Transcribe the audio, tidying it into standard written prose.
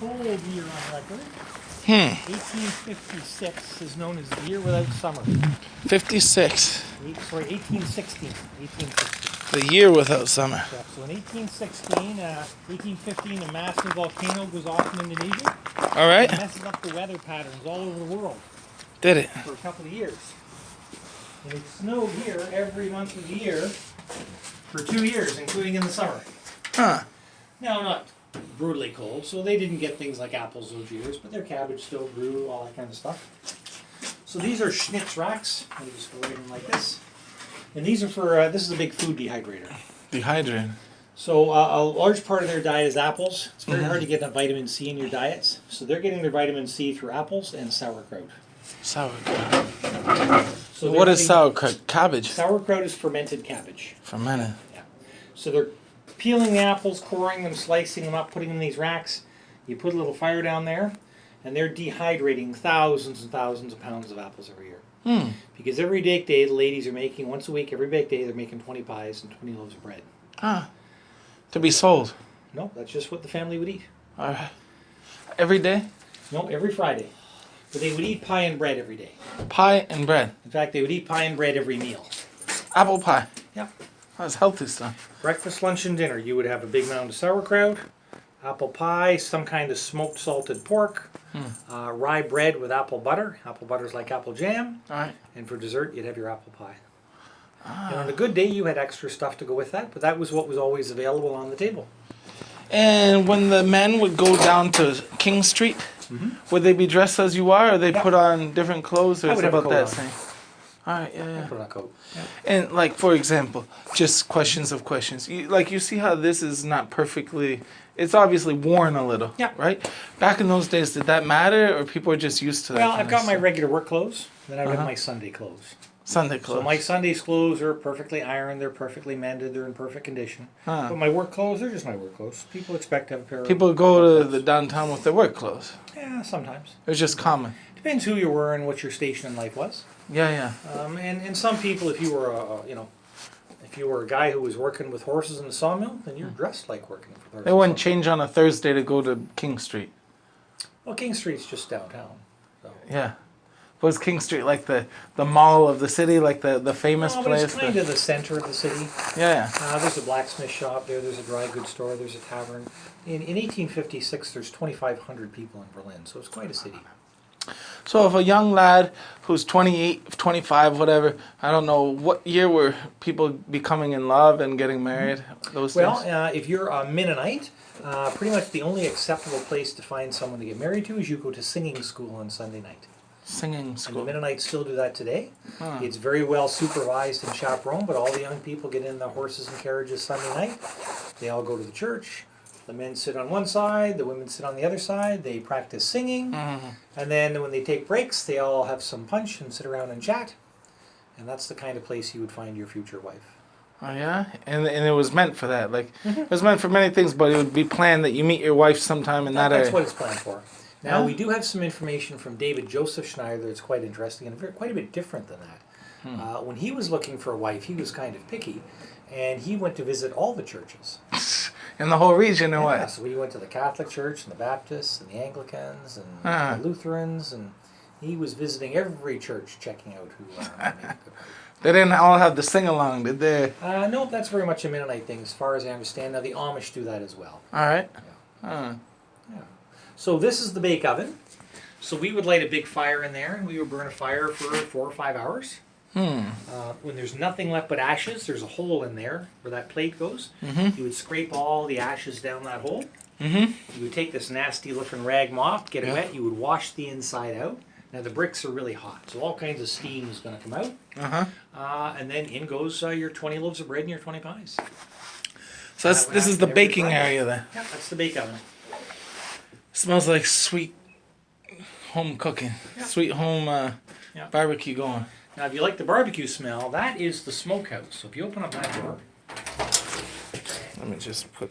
cold year on record. 1856 is known as the year without summer. 56. 1816. 1816. The year without summer. Yeah, so in 1815, a massive volcano goes off in Indonesia. All right. It messes up the weather patterns all over the world Did it? for a couple of years. And it snowed here every month of the year for 2 years, including in the summer. Huh. Now, not brutally cold, so they didn't get things like apples those years, but their cabbage still grew, all that kind of stuff. So these are schnitz racks. Let me just go right in like this. And these are for, this is a big food dehydrator. Dehydrated. So a large part of their diet is apples. It's very hard to get enough vitamin C in your diets. So they're getting their vitamin C through apples and sauerkraut. Sauerkraut. So What is sauerkraut? Cabbage. Sauerkraut is fermented cabbage. Fermented. Yeah. So they're peeling the apples, coring them, slicing them up, putting them in these racks. You put a little fire down there, and they're dehydrating thousands and thousands of pounds of apples every year. Because every bake day, the ladies are making, once a week, every bake day, they're making 20 pies and 20 loaves of bread. Ah. To be sold. No, that's just what the family would eat. All right. Every day? No, every Friday. But they would eat pie and bread every day. Pie and bread. In fact, they would eat pie and bread every meal. Apple pie. Yeah. That's healthy stuff. Breakfast, lunch, and dinner. You would have a big mound of sauerkraut, apple pie, some kind of smoked salted pork, rye bread with apple butter. Apple butter's like apple jam. All right. And for dessert, you'd have your apple pie. And on a good day, you had extra stuff to go with that, but that was what was always available on the table. And when the men would go down to King Street, would they be dressed as you are, or they put on different clothes, or I is would it have a about coat that on. same? All right, yeah. Put on a coat. Yeah. And like, for example, just questions of questions. You see how this is not perfectly. It's obviously worn a little. Yeah. Right. Back in those days, did that matter, or people are just used to that? Well, kind I've of got my stuff? regular work clothes, then I've got my Sunday clothes. Sunday clothes. So my Sunday's clothes are perfectly ironed, they're perfectly mended, they're in perfect condition. But my work clothes, they're just my work clothes. People expect to have a pair People of go work to clothes. the downtown with their work clothes. Yeah, sometimes. It's just common. Depends who you were and what your station in life was. Yeah. And some people, if you were if you were a guy who was working with horses in the sawmill, then you're dressed like working with horses. They wouldn't change on a Thursday to go to King Street. Well, King Street's just downtown. So. Yeah. Was King Street like the mall of the city, like the famous No, but place? it's kind of the center of the city. Yeah. There's a blacksmith shop there, there's a dry goods store, there's a tavern. In 1856, there's 2,500 people in Berlin, so it's quite a city. So if a young lad who's 28, 25, whatever, I don't know, what year were people becoming in love and getting married? Those days? Well, if you're a Mennonite, pretty much the only acceptable place to find someone to get married to is you go to singing school on Sunday night. Singing And the school. Mennonites still do that today. It's very well supervised and chaperoned, but all the young people get in the horses and carriages Sunday night. They all go to the church. The men sit on one side, the women sit on the other side. They practice singing. And then when they take breaks, they all have some punch and sit around and chat. And that's the kind of place you would find your future wife. Oh yeah, and it was meant for that. Like it was meant for many things, but it would be planned that you meet your wife sometime in that That's area. what it's planned for. Now, we do have some information from David Joseph Schneider that's quite interesting and quite a bit different than that. When he was looking for a wife, he was kind of picky, and he went to visit all the churches. In the whole region, or Yeah, what? so he went to the Catholic Church, and the Baptists, and the Anglicans, and the Lutherans, and he was visiting every church, checking out who made a good wife. They didn't all have the sing-along, did they? No, that's very much a Mennonite thing, as far as I understand. Now, the Amish do that as well. All right. Yeah. So this is the bake oven. So we would light a big fire in there, and we would burn a fire for 4 or 5 hours. When there's nothing left but ashes, there's a hole in there where that plate goes. You would scrape all the ashes down that hole. You would take this nasty-looking rag mop, get it wet. You would wash the inside out. Now the bricks are really hot, so all kinds of steam is going to come out. And then in goes your 20 loaves of bread and your 20 pies. So this is the baking area then. Yeah, that's the bake oven. Smells like sweet home cooking, sweet home barbecue going. Now, if you like the barbecue smell, that is the smokehouse. So if you open up that door, Let me just put